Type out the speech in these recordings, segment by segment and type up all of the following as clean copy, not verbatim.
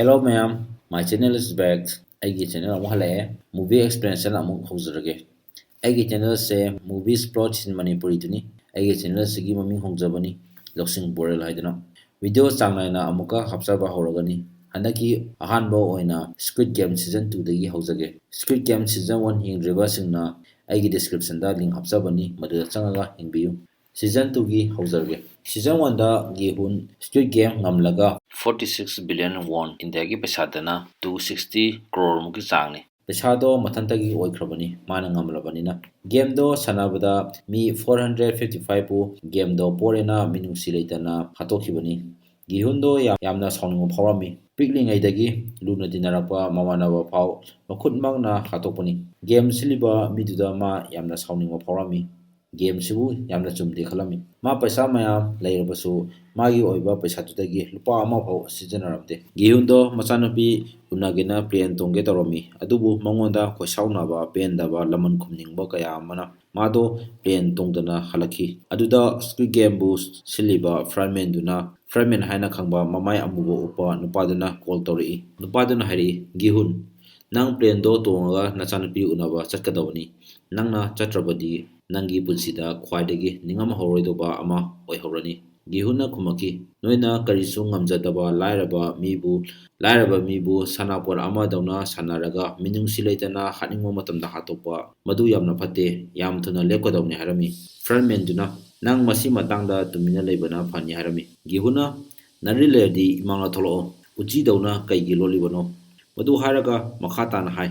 Hello ma'am, my channel is back. ꯑꯩꯒꯤ channel ꯑꯃꯨꯛ ꯍꯜꯂꯛꯑꯦ ꯃꯨꯚꯤ ꯑꯦꯛꯁꯄ꯭ꯂꯦꯅꯦꯁꯟ ꯑꯃꯨꯛ ꯍꯧꯖꯔꯒꯦ ꯑꯩꯒꯤ ꯆꯦꯅꯦꯜꯁꯦ ꯃꯨꯚꯤꯁ ꯄ꯭ꯂꯣꯠꯁ ꯏꯟ ꯃꯅꯤꯄꯨꯔꯤꯗꯨꯅꯤ ꯑꯩꯒꯤ ꯆꯦꯅꯦꯜꯁꯤꯒꯤ ꯃꯃꯤꯡ ꯍꯣꯡꯖꯕꯅꯤ ꯂꯧꯁꯤꯡ ꯕꯣꯔꯦꯜ ꯍꯥꯏꯗꯨꯅ ꯚꯤꯗꯤꯑꯣ ꯆꯥꯡ ꯅꯥꯏꯅ ꯑꯃꯨꯛꯀ ꯍꯥꯞꯆꯕ ꯍꯧꯔꯒꯅꯤ ꯍꯟꯗꯛꯀꯤ ꯑꯍꯥꯟꯕ ꯑꯣꯏꯅ ꯁ꯭ꯀꯨꯏꯗ ꯒꯦꯝ ꯁꯤꯖꯟ 2ꯗꯒꯤ ꯍꯧꯖꯒꯦ ꯁ꯭ꯀꯨꯏꯗ ꯒꯦꯝ ꯁꯤꯖꯟ 1 ꯌꯦꯡꯗ꯭ꯔꯤꯕꯁꯤꯡꯅ ꯑꯩꯒꯤ ꯗꯤꯁꯀ꯭ꯔꯤꯞꯁꯟꯗ ꯂꯤꯡ ꯍꯥꯞꯆꯕꯅꯤ ꯃꯗꯨꯗ ꯆꯪꯉꯒ ꯌꯦꯡꯕꯤꯌꯨ ꯁꯤꯖꯟ 2ꯒꯤ ꯍꯧꯖꯔꯒꯦ ꯁꯤꯖꯟ 1ꯗ ꯒꯤꯍꯨꯟ ꯁ꯭ꯀꯨꯏꯗ ꯒꯦꯝ ꯉꯝꯂꯒ 46 ꯕꯤꯂꯤꯌꯟ ꯋon ꯏꯟꯗꯤꯌꯥꯒꯤ ꯄꯩꯁꯥꯗꯅ 260 ꯀ꯭ꯔꯣꯔ ꯃꯨꯛꯀꯤ ꯆꯥꯡꯅꯤ ꯄꯩꯁꯥꯗꯣ ꯃꯊꯟꯇꯒꯤ ꯑꯣꯏꯈ꯭ꯔꯕꯅꯤ ꯃꯥꯅ ꯉꯝꯂꯕꯅꯤꯅ ꯒꯦꯝꯗꯣ ꯁꯥꯟꯅꯕꯗ ꯃꯤ 455ꯄꯨ ꯒꯦꯝꯗꯣ ꯄꯣꯔꯦꯅ ꯃꯤꯅꯨꯡꯁꯤ ꯂꯩꯇꯅ ꯍꯥꯠꯇꯣꯛꯈꯤꯕꯅꯤ ꯒꯤꯍꯨꯟꯗꯣ ꯌꯥꯝꯅ ꯁꯥꯎꯅꯤꯡꯕ ꯐꯥꯎꯔꯝꯃꯤ ꯄꯤꯛꯂꯤꯉꯩꯗꯒꯤ ꯂꯨꯅ ꯇꯤꯟꯅꯔꯛꯄ ꯃꯃꯥꯟꯅꯕ ꯐꯥꯎ ꯃꯈꯨꯠꯃꯛꯅ ꯍꯥꯠꯇꯣꯛꯄꯅꯤ ꯒꯦꯝ ꯁꯤꯜꯂꯤꯕ ꯃꯤꯗꯨꯗ ꯃꯥ ꯌꯥꯝꯅ ꯁꯥꯎꯅꯤꯡꯕ ꯐꯥꯎꯔꯝꯃꯤ ꯒꯦꯝꯁꯤꯕꯨ ꯌꯥꯝꯅ ꯆꯨꯝꯗꯦ ꯈꯜꯂꯝꯃꯤ ꯃꯥ ꯄꯩꯁꯥ ꯃꯌꯥꯝ ꯂꯩꯔꯕꯁꯨ ꯃꯥꯒꯤ ꯑꯣꯏꯕ ꯄꯩꯁꯥꯗꯨꯗꯒꯤ ꯂꯨꯄꯥ ꯑꯃꯐꯥꯎ ꯁꯤꯖꯤꯟꯅꯔꯝꯗꯦ ꯒꯤꯍꯨꯟꯗꯣ ꯃꯆꯥꯅꯨꯄꯤ ꯎꯅꯒꯦꯅ ꯄ꯭ꯂꯦꯟ ꯇꯣꯡꯒꯦ ꯇꯧꯔꯝꯃꯤ ꯑꯗꯨꯕꯨ ꯃꯉꯣꯟꯗ ꯈꯣꯏꯁꯥꯎꯅꯕ ꯄꯦꯟꯗꯕ ꯂꯃꯟ ꯈꯨꯝꯅꯤꯡꯕ ꯀꯌꯥ ꯑꯃꯅ ꯃꯥꯗꯣ ꯄ꯭ꯂꯦꯟ ꯇꯣꯡꯗꯅ ꯍꯜꯂꯛꯈꯤ ꯑꯗꯨꯗ ꯁ꯭ꯀꯨꯏꯗ ꯒꯦꯝꯕꯨ ꯁꯤꯜꯂꯤꯕ ꯐ꯭ꯔꯥꯏꯃꯦꯟꯗꯨꯅ ꯐ꯭ꯔꯥꯏꯃꯦꯟ ꯍꯥꯏꯅ ꯈꯪꯕ ꯃꯃꯥꯏ ꯑꯃꯨꯕ ꯎꯞꯄ ꯅꯨꯄꯥꯗꯨꯅ ꯀꯣꯜ ꯇꯧꯔꯛꯏ ꯅꯨꯄꯥꯗꯨꯅ ꯍꯥꯏꯔꯛꯏ ꯒꯤꯍꯨꯟ ꯅꯪ ꯄ꯭ꯂꯦꯟꯗꯣ ꯇꯣꯡꯉꯒ ꯅꯆꯥꯅꯨꯄꯤ ꯎꯅꯕ ꯆꯠꯀꯗꯕꯅꯤ ꯅꯪꯅ ꯆꯠꯇ꯭ꯔꯕꯗꯤ ꯅꯪꯒꯤ ꯄꯨꯟꯁꯤꯗ ꯈ꯭ꯋꯥꯏꯗꯒꯤ ꯅꯤꯡꯉꯝꯍꯧꯔꯣꯏꯗꯕ ꯑꯃ ꯑꯣꯏꯍꯧꯔꯅꯤ ꯒꯤꯍꯨꯟꯅ ꯈꯨꯝꯃꯛꯈꯤ ꯅꯣꯏꯅ ꯀꯔꯤꯁꯨ ꯉꯝꯖꯗꯕ ꯂꯥꯏꯔꯕ ꯃꯤꯕꯨ ꯁꯥꯟꯅꯄꯣꯠ ꯑꯃꯗꯧꯅ ꯁꯥꯟꯅꯔꯒ ꯃꯤꯅꯨꯡꯁꯤ ꯂꯩꯇꯅ ꯍꯥꯠꯅꯤꯡꯕ ꯃꯇꯝꯗ ꯍꯥꯠꯇꯣꯛꯄ ꯃꯗꯨ ꯌꯥꯝꯅ ꯐꯠꯇꯦ ꯌꯥꯝ ꯊꯨꯅ ꯂꯦꯞꯀꯗꯧꯅꯤ ꯍꯥꯏꯔꯝꯃꯤ ꯐ꯭ꯔꯟꯃꯦꯟꯗꯨꯅ ꯅꯪ ꯃꯁꯤ ꯃꯇꯥꯡꯗ ꯇꯨꯃꯤꯟꯅ ꯂꯩꯕꯅ ꯐꯅꯤ ꯍꯥꯏꯔꯝꯃꯤ ꯒꯤꯍꯨꯟꯅ ꯅꯔꯤ ꯂꯩꯔꯗꯤ ꯏꯃꯥꯡꯗ ꯊꯣꯛꯂꯛꯑꯣ ꯎꯆꯤꯗꯧꯅ ꯀꯩꯒꯤ ꯂꯣꯠꯂꯤꯕꯅꯣ ꯃꯗꯨ ꯍꯥꯏꯔꯒ ꯃꯈꯥ ꯇꯥꯅ ꯍꯥꯏ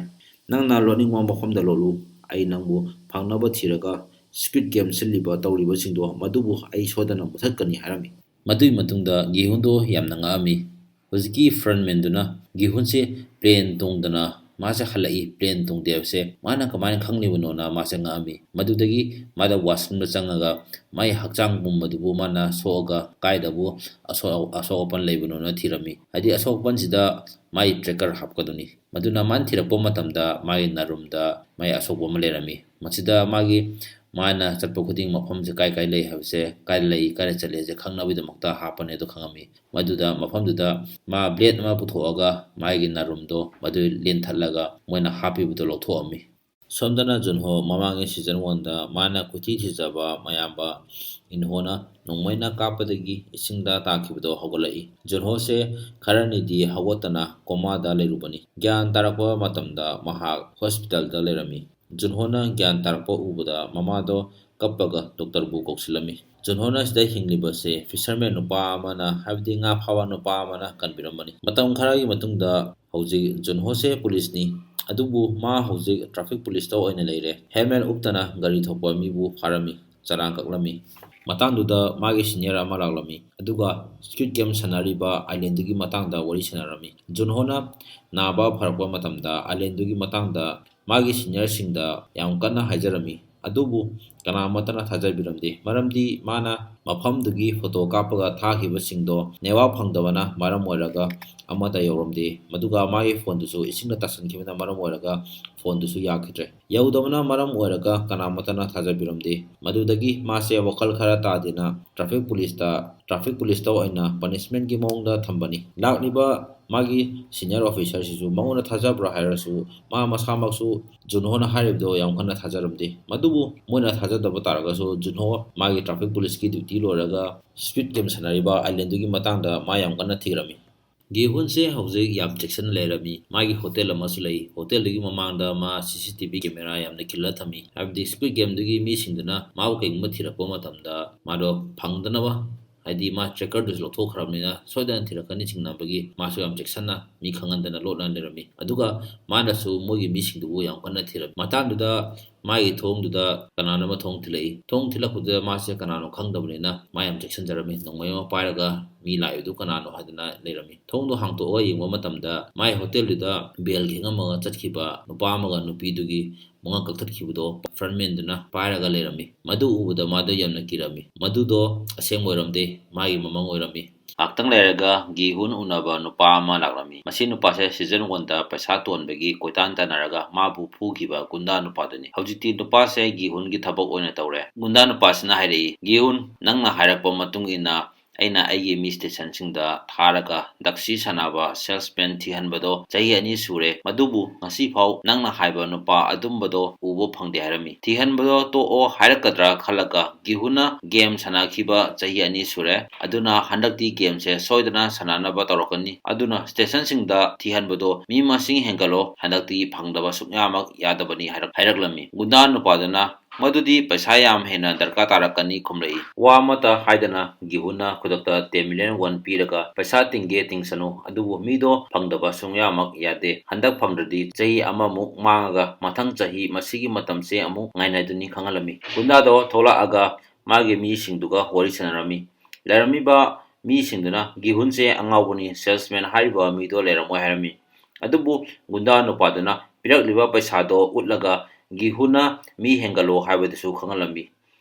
ꯅꯪꯅ ꯂꯣꯠꯅꯤꯡꯕ ꯃꯐꯝꯗ ꯂꯣꯠꯂꯨ ꯑꯩ ꯅꯪꯕꯨ ꯐꯪꯅꯕ ꯊꯤꯔꯒ ꯁ꯭ꯀꯨꯏꯗ ꯒꯦꯝ ꯁꯤꯜꯂꯤꯕ ꯇꯧꯔꯤꯕꯁꯤꯡꯗꯣ ꯃꯗꯨꯕꯨ ꯑꯩ ꯁꯣꯏꯗꯅ ꯃꯨꯊꯠꯀꯅꯤ ꯍꯥꯏꯔꯝꯃꯤ ꯃꯗꯨꯒꯤ ꯃꯇꯨꯡꯗ ꯒꯤꯍꯨꯟꯗꯣ ꯌꯥꯝꯅ ꯉꯛꯑꯝꯃꯤ ꯍꯧꯖꯤꯛꯀꯤ ꯐ꯭ꯔꯟꯃꯦꯟꯗꯨꯅ ꯒꯤꯍꯨꯟꯁꯦ ꯄ꯭ꯂꯦꯟ ꯇꯣꯡꯗꯅ ꯃꯥꯁꯦ ꯍꯜꯂꯛꯏ ꯄ꯭ꯂꯦꯟ ꯇꯣꯡꯗꯦ ꯍꯥꯏꯕꯁꯦ ꯃꯥꯅ ꯀꯃꯥꯏꯅ ꯈꯪꯂꯤꯕꯅꯣꯅ ꯃꯥꯁꯦ ꯉꯛꯑꯝꯃꯤ ꯃꯗꯨꯗꯒꯤ ꯃꯥꯗ ꯋꯥꯁꯔꯨꯝꯗ ꯆꯪꯉꯒ ꯃꯥꯒꯤ ꯍꯛꯆꯥꯡ ꯄꯨꯝꯕꯗꯨꯕꯨ ꯃꯥꯅ ꯁꯣꯛꯑꯒ ꯀꯥꯏꯗꯕꯨ ꯑꯁꯣꯛ ꯑꯄꯟ ꯂꯩꯕꯅꯣꯅ ꯊꯤꯔꯝꯃꯤ ꯍꯥꯏꯗꯤ ꯑꯁꯣꯛ ꯑꯄꯟꯁꯤꯗ ꯃꯥꯒꯤ ꯇ꯭ꯔꯦꯀꯔ ꯍꯥꯞꯀꯗꯣꯏꯅꯤ ꯃꯗꯨꯅ ꯃꯥꯅ ꯊꯤꯔꯛꯄ ꯃꯇꯝꯗ ꯃꯥꯒꯤ ꯅꯔꯨꯝꯗ ꯃꯥꯒꯤ ꯑꯁꯣꯛꯄ ꯑꯃ ꯂꯩꯔꯝꯃꯤ ꯃꯁꯤꯗ ꯃꯥꯅ ꯆꯠꯄ ꯈꯨꯗꯤꯡ ꯃꯐꯝꯁꯦ ꯀꯥꯏ ꯂꯩ ꯍꯥꯏꯕꯁꯦ ꯀꯥꯏ ꯂꯩ ꯀꯥꯏꯗ ꯆꯠꯂꯦꯁꯦ ꯈꯪꯅꯕꯒꯤꯗꯃꯛꯇ ꯍꯥꯞꯄꯅꯦ ꯑꯗꯣ ꯈꯪꯉꯝꯃꯤ ꯃꯗꯨꯗ ꯃꯐꯝꯗꯨꯗ ꯃꯥ ꯕ꯭ꯂꯦꯗ ꯑꯃ ꯄꯨꯊꯣꯛꯑꯒ ꯃꯥꯒꯤ ꯅꯔꯨꯝꯗꯣ ꯃꯗꯨ ꯂꯦꯟꯊꯠꯂꯒ ꯃꯣꯏꯅ ꯍꯥꯞꯄꯤꯕꯗꯣ ꯂꯧꯊꯣꯛꯑꯝꯃꯤ ꯁꯣꯝꯗꯅ ꯖꯨꯟꯍꯣ ꯃꯃꯥꯡꯒꯤ ꯁꯤꯖꯟ 1ꯗ ꯃꯥꯅ ꯀꯣꯏꯊꯤ ꯊꯤꯖꯕ ꯃꯌꯥꯝꯕ ꯏꯟꯍꯣꯅ ꯅꯣꯡꯃꯩꯅ ꯀꯥꯞꯄꯗꯒꯤ ꯏꯁꯤꯡꯗ ꯇꯥꯈꯤꯕꯗꯣ ꯍꯧꯒꯠꯂꯛꯏ ꯖꯨꯟꯍꯣꯁꯦ ꯈꯔꯅꯤꯗꯤ ꯍꯧꯒꯠꯇꯅ ꯀꯣꯃꯥꯗ ꯂꯩꯔꯨꯕꯅꯤ ꯒ꯭ꯌꯥꯟ ꯇꯥꯔꯛꯄ ꯃꯇꯝꯗ ꯃꯍꯥꯛ ꯍꯣꯁꯄꯤꯇꯥꯜꯗ ꯂꯩꯔꯝꯃꯤ ꯖꯨꯟꯍꯣꯅ ꯒ꯭ꯌꯥꯟ ꯇꯥꯔꯛꯄ ꯎꯕꯗ ꯃꯃꯥꯗꯣ ꯀꯞꯄꯒ ꯗꯣꯛꯇꯔꯕꯨ ꯀꯧꯁꯤꯜꯂꯝꯃꯤ ꯖꯨꯟꯍꯣꯅ ꯁꯤꯗ ꯍꯤꯡꯂꯤꯕꯁꯦ ꯐꯤꯁꯔꯃꯦꯟ ꯅꯨꯄꯥ ꯑꯃꯅ ꯍꯥꯏꯕꯗꯤ ꯉꯥ ꯐꯥꯕ ꯅꯨꯄꯥ ꯑꯃꯅ ꯀꯟꯕꯤꯔꯝꯕꯅꯤ ꯃꯇꯝ ꯈꯔꯒꯤ ꯃꯇꯨꯡꯗ ꯍꯧꯖꯤꯛ ꯖꯨꯟꯍꯣꯁꯦ ꯄꯨꯂꯤꯁꯅꯤ ꯑꯗꯨꯕꯨ ꯃꯥ ꯍꯧꯖꯤꯛ ꯇ꯭ꯔꯥꯐꯤꯛ ꯄꯨꯂꯤꯁꯇ ꯑꯣꯏꯅ ꯂꯩꯔꯦ ꯍꯦꯜꯃꯦꯠ ꯎꯞꯇꯅ ꯒꯥꯔꯤ ꯊꯧꯕ ꯃꯤꯕꯨ ꯐꯥꯔꯝꯃꯤ ꯆꯂꯥꯟ ꯀꯛꯂꯝꯃꯤ ꯃꯇꯥꯡꯗꯨꯗ ꯃꯥꯒꯤ ꯁꯤꯅꯤꯌꯔ ꯑꯃ ꯂꯥꯛꯂꯝꯃꯤ ꯑꯗꯨꯒ ꯁ꯭ꯀꯨꯏꯗ ꯒꯦꯝ ꯁꯥꯟꯅꯔꯤꯕ ꯑꯥꯏꯂꯦꯟꯗꯨꯒꯤ ꯃꯇꯥꯡꯗ ꯋꯥꯔꯤ ꯁꯥꯟꯅꯔꯝꯃꯤ ꯖꯨꯟꯍꯣꯅ ꯅꯥꯕ ꯐꯔꯛꯄ ꯃꯇꯝꯗ ꯑꯥꯏꯂꯦꯟꯗꯨꯒꯤ ꯃꯇꯥꯡꯗ ꯃꯥꯒꯤ ꯁꯤꯅꯤꯌꯔꯁꯤꯡꯗ ꯌꯥꯝ ꯀꯟꯅ ꯍꯥꯏꯖꯔꯝꯃꯤ ꯑꯗꯨꯕꯨ ꯀꯅꯥꯃꯠꯇꯅ ꯊꯥꯖꯕꯤꯔꯝꯗꯦ ꯃꯔꯝꯗꯤ ꯃꯥꯅ ꯃꯐꯝꯗꯨꯒꯤ ꯐꯣꯇꯣ ꯀꯥꯞꯄꯒ ꯊꯥꯈꯤꯕꯁꯤꯡꯗꯣ ꯅꯦꯠꯋꯥꯔꯛ ꯐꯪꯗꯕꯅ ꯃꯔꯝ ꯑꯣꯏꯔꯒ ꯑꯃꯠꯇ ꯌꯧꯔꯝꯗꯦ ꯃꯗꯨꯒ ꯃꯥꯒꯤ ꯐꯣꯟꯗꯨꯁꯨ ꯏꯁꯤꯡꯗ ꯇꯥꯁꯟꯈꯤꯕꯅ ꯃꯔꯝ ꯑꯣꯏꯔꯒ ꯐꯣꯟꯗꯨꯁꯨ ꯌꯥꯈꯤꯗ꯭ꯔꯦ ꯌꯧꯗꯕꯅ ꯃꯔꯝ ꯑꯣꯏꯔꯒ ꯀꯅꯥꯃꯠꯇꯅ ꯊꯥꯖꯕꯤꯔꯝꯗꯦ ꯃꯗꯨꯗꯒꯤ ꯃꯥꯁꯦ ꯋꯥꯈꯜ ꯈꯔ ꯇꯥꯗꯦꯅ ꯇ꯭ꯔꯥꯐꯤꯛ ꯄꯨꯂꯤꯁꯇ ꯑꯣꯏꯅ ꯄꯅꯤꯁꯃꯦꯟꯒꯤ ꯃꯑꯣꯡꯗ ꯊꯝꯕꯅꯤ ꯂꯥꯛꯂꯤꯕ ꯃꯥꯒꯤ ꯁꯤꯅꯤꯌꯔ ꯑꯣꯐꯤꯁꯔꯁꯤꯁꯨ ꯃꯉꯣꯟꯗ ꯊꯥꯖꯕ꯭ꯔꯥ ꯍꯥꯏꯔꯁꯨ ꯃꯥ ꯃꯁꯥꯃꯛꯁꯨ ꯖꯨꯟꯍꯣꯅ ꯍꯥꯏꯔꯤꯕꯗꯣ ꯌꯥꯝ ꯀꯟꯅ ꯊꯥꯖꯔꯝꯗꯦꯃꯗꯨꯕꯨ ꯃꯣꯏꯅ ꯊꯥꯖꯗꯕ ꯇꯥꯔꯒꯁꯨ ꯖꯨꯟꯍꯣ ꯃꯥꯒꯤ ꯇ꯭ꯔꯥꯐꯤꯛ ꯄꯨꯂꯤꯁꯀꯤ ꯗ꯭ꯌꯨꯇꯤ ꯂꯣꯏꯔꯒ ꯁ꯭ꯀꯨꯏꯗ ꯒꯦꯝ ꯁꯥꯟꯅꯔꯤꯕ ꯑꯥꯏꯂꯦꯟꯗꯨꯒꯤ ꯃꯇꯥꯡꯗ ꯃꯥ ꯌꯥꯝ ꯀꯟꯅ ꯊꯤꯔꯝꯃꯤ ꯒꯤꯍꯨꯟꯁꯦ ꯍꯧꯖꯤꯛ ꯌꯥꯝ ꯆꯦꯛꯁꯤꯟꯅ ꯂꯩꯔꯝꯃꯤ ꯃꯥꯒꯤ ꯍꯣꯇꯦꯜ ꯑꯃꯁꯨ ꯂꯩ ꯍꯣꯇꯦꯜꯗꯨꯒꯤ ꯃꯃꯥꯡꯗ ꯃꯥ CCTV ꯀꯦꯃꯦꯔꯥ ꯌꯥꯝꯅ ꯈꯤꯜꯂ ꯊꯝꯃꯤ ꯍꯥꯏꯕꯗꯤ ꯁ꯭ꯀꯨꯏꯗ ꯒꯦꯝꯗꯨꯒꯤ ꯃꯤꯁꯤꯡꯗꯨꯅ ꯃꯥꯕꯨ ꯀꯩꯒꯨꯝꯕ ꯊꯤꯔꯛꯄ ꯃꯇꯝꯗ ꯃꯥꯗꯣ ꯐꯪꯗꯅꯕ ꯍꯥꯏꯗꯤ ꯃꯥ ꯇ꯭ꯔꯦꯀꯔꯗꯨꯁꯨ ꯂꯧꯊꯣꯛꯈ꯭ꯔꯕꯅꯤꯅ ꯁꯣꯏꯗꯅ ꯊꯤꯔꯛꯀꯅꯤ ꯆꯤꯡꯅꯕꯒꯤ ꯃꯥꯁꯨ ꯌꯥꯝ ꯆꯦꯛꯁꯤꯟꯅ ꯃꯤ ꯈꯪꯍꯟꯗꯅ ꯂꯣꯠꯅ ꯂꯩꯔꯝꯃꯤ ꯑꯗꯨꯒ ꯃꯥꯅꯁꯨ ꯃꯣꯏꯒꯤ ꯃꯤꯁꯤꯡꯗꯨꯕꯨ ꯌꯥꯝ ꯀꯟꯅ ꯊꯤꯔꯝꯃꯤ ꯃꯇꯥꯡꯗꯨꯗ ꯃꯥꯒꯤ ꯊꯣꯡꯗꯨꯗ ꯀꯅꯥꯅꯣꯃ ꯊꯣꯡ ꯊꯤꯜꯂꯛꯏ ꯊꯣꯡ ꯊꯤꯜꯂꯛꯄꯗꯨꯗ ꯃꯥꯁꯦ ꯀꯅꯥꯅꯣ ꯈꯪꯗꯕꯅꯤ나 ꯃꯥ ꯌꯥꯝ ꯆꯦꯛꯁꯤꯟꯖꯔꯝꯃꯤ ꯅꯣꯡꯃꯩ ꯑꯃ ꯄꯥꯏꯔꯒ ꯃꯤ ꯂꯥꯛꯏꯗꯨ ꯀꯅꯥꯅꯣ ꯍꯥꯏꯗꯅ ꯂꯩꯔꯝꯃꯤ ꯊꯣꯡꯗꯣ ꯍꯥꯡꯇꯣꯛꯑꯒ ꯌꯦꯡꯕ ꯃꯇꯝꯗ ꯃꯥꯏ ꯍꯣꯇꯦꯜꯗꯨꯗ ꯕꯦꯜ ꯈꯤꯡꯉꯝꯃꯒ ꯆꯠꯈꯤꯕ ꯅꯨꯄꯥ ꯑꯃꯒ ꯅꯨꯄꯤꯗꯨꯒꯤ ꯃꯉꯛ ꯀꯛꯊꯠꯈꯤꯕꯗꯣ ꯐ꯭ꯔꯟꯃꯦꯟꯗꯨꯅ ꯄꯥꯏꯔꯒ ꯂꯩꯔꯝꯃꯤ ꯃꯗꯨ ꯎꯕꯗ ꯃꯥꯗꯣ ꯌꯥꯝꯅ ꯀꯤꯔꯝꯃꯤ ꯃꯗꯨꯗꯣ ꯑꯁꯦꯡꯕ ꯑꯣꯏꯔꯝꯗꯦ ꯃꯥꯒꯤ ꯃꯃꯪ ꯑꯣꯏꯔꯝꯃꯤ ꯉꯥꯛꯇꯪ ꯂꯩꯔꯒ ꯒꯤꯍꯨꯟ ꯎꯅꯕ ꯅꯨꯄꯥ ꯑꯃ ꯂꯥꯛꯂꯝꯃꯤ ꯃꯁꯤ ꯅꯨꯄꯥꯁꯦ ꯁꯤꯖꯟ 1ꯗ ꯄꯩꯁꯥ ꯇꯣꯟꯕꯒꯤ ꯀꯣꯏꯇꯥꯟ ꯇꯥꯟꯅꯔꯒ ꯃꯥꯕꯨ ꯐꯨꯈꯤꯕ ꯒꯨꯟꯗꯥ ꯅꯨꯄꯥꯗꯨꯅꯤ ꯍꯧꯖꯤꯛꯇꯤ ꯅꯨꯄꯥꯁꯦ ꯒꯤꯍꯨꯟꯒꯤ ꯊꯕꯛ ꯑꯣꯏꯅ ꯇꯧꯔꯦ ꯒꯨꯟꯗꯥ ꯅꯨꯄꯥꯁꯤꯅ ꯍꯥꯏꯔꯛꯏ ꯒꯤꯍꯨꯟ ꯅꯪꯅ ꯍꯥꯏꯔꯛꯄ ꯃꯇꯨꯡ ꯏꯟꯅ ꯑꯩꯅ ꯑꯩꯒꯤ ꯃꯤ ꯁ꯭ꯇꯦꯁꯟꯁꯤꯡꯗ ꯊꯥꯔꯒ ꯗꯛꯁꯤ ꯁꯥꯟꯅꯕ ꯁꯦꯜꯁꯃꯦꯟ ꯊꯤꯍꯟꯕꯗꯣ ꯆꯍꯤ 2 ꯁꯨꯔꯦ, ꯃꯗꯨꯕꯨ ꯉꯁꯤꯐꯥꯎ ꯅꯪꯅ ꯍꯥꯏꯕ ꯅꯨꯄꯥ ꯑꯗꯨꯝꯕꯗꯣ ꯎꯕ ꯐꯪꯗꯦ ꯍꯥꯏꯔꯝꯃꯤ꯫ ꯊꯤꯍꯟꯕꯗꯣ ꯇꯣꯛꯑꯣ ꯍꯥꯏꯔꯛꯀꯗ꯭ꯔꯥ ꯈꯜꯂꯒ ꯒꯤꯍꯨꯅ ꯒꯦꯝ ꯁꯥꯟꯅꯈꯤꯕ ꯆꯍꯤ 2 ꯁꯨꯔꯦ, ꯑꯗꯨꯅ ꯍꯟꯗꯛꯇꯤ ꯒꯦꯝꯁꯦ ꯁꯣꯏꯗꯅ ꯁꯥꯟꯅꯅꯕ ꯇꯧꯔꯛꯀꯅꯤ, ꯑꯗꯨꯅ ꯁ꯭ꯇꯦꯁꯟꯁꯤꯡꯗ ꯊꯤꯍꯟꯕꯗꯣ ꯃꯤ ꯃꯁꯤꯡ ꯍꯦꯟꯒꯠꯂꯣ, ꯍꯟꯗꯛꯇꯤ ꯐꯪꯗꯕ ꯁꯨꯛꯌꯥꯃꯛ ꯌꯥꯗꯕꯅꯤ ꯍꯥꯏꯔꯛꯂꯝꯃꯤ꯫ ꯒꯨꯟꯗꯥ ꯅꯨꯄꯥꯗꯨꯅ ꯃꯗꯨꯗꯤ ꯄꯩꯁꯥ ꯌꯥꯝ ꯍꯦꯟꯅ ꯗꯔꯀꯥꯔ ꯇꯥꯔꯛꯀꯅꯤ ꯈꯨꯝꯂꯛꯏ꯫ ꯋꯥ ꯑꯃꯠꯇ ꯍꯥꯏꯗꯅ ꯒꯤꯍꯨꯅ ꯈꯨꯗꯛꯇ 10 ꯃꯤꯂꯤꯌꯟ ꯋon ꯄꯤꯔꯒ ꯄꯩꯁꯥ ꯇꯤꯡꯒꯦ ꯇꯤꯡꯁꯅꯨ, ꯑꯗꯨꯕꯨ ꯃꯤꯗꯣ ꯐꯪꯗꯕ ꯁꯨꯡꯌꯥꯃꯛ ꯌꯥꯗꯦ, ꯍꯟꯗꯛ ꯐꯪꯗ꯭ꯔꯗꯤ ꯆꯍꯤ ꯑꯃꯃꯨꯛ ꯃꯥꯡꯉꯒ ꯃꯊꯪ ꯆꯍꯤ ꯃꯁꯤꯒꯤ ꯃꯇꯝꯁꯦ ꯑꯃꯨꯛ ꯉꯥꯏꯅꯗꯨꯅꯤ ꯈꯪꯍꯜꯂꯝꯃꯤ꯫ ꯒꯨꯟꯗꯥꯗꯣ ꯊꯣꯛꯂꯛꯑꯒ ꯃꯥꯒꯤ ꯃꯤꯁꯤꯡꯗꯨꯒ ꯋꯥꯔꯤ ꯁꯥꯟꯅꯔꯝꯃꯤ꯫ ꯂꯩꯔꯝꯃꯤꯕ ꯃꯤꯁꯤꯡꯗꯨꯅ ꯒꯤꯍꯨꯟꯁꯦ ꯑꯉꯥꯎꯕꯅꯤ, ꯁꯦꯜꯁꯃꯦꯟ ꯍꯥꯏꯔꯤꯕ ꯃꯤꯗꯣ ꯂꯩꯔꯝꯃꯣꯏ ꯍꯥꯏꯔꯝꯃꯤ꯫ ꯑꯗꯨꯕꯨ ꯒꯨꯟꯗꯥ ꯅꯨꯄꯥꯗꯨꯅ ꯄꯤꯔꯛꯂꯤꯕ ꯄꯩꯁꯥꯗꯣ ꯎꯠꯂꯒ ꯒꯤꯍꯨꯅ ꯃꯤ ꯍꯦꯟꯒꯠꯂꯣ ꯍꯥꯏꯕꯗꯨꯁꯨ ꯈꯪꯍꯜꯂꯝꯃꯤ꯫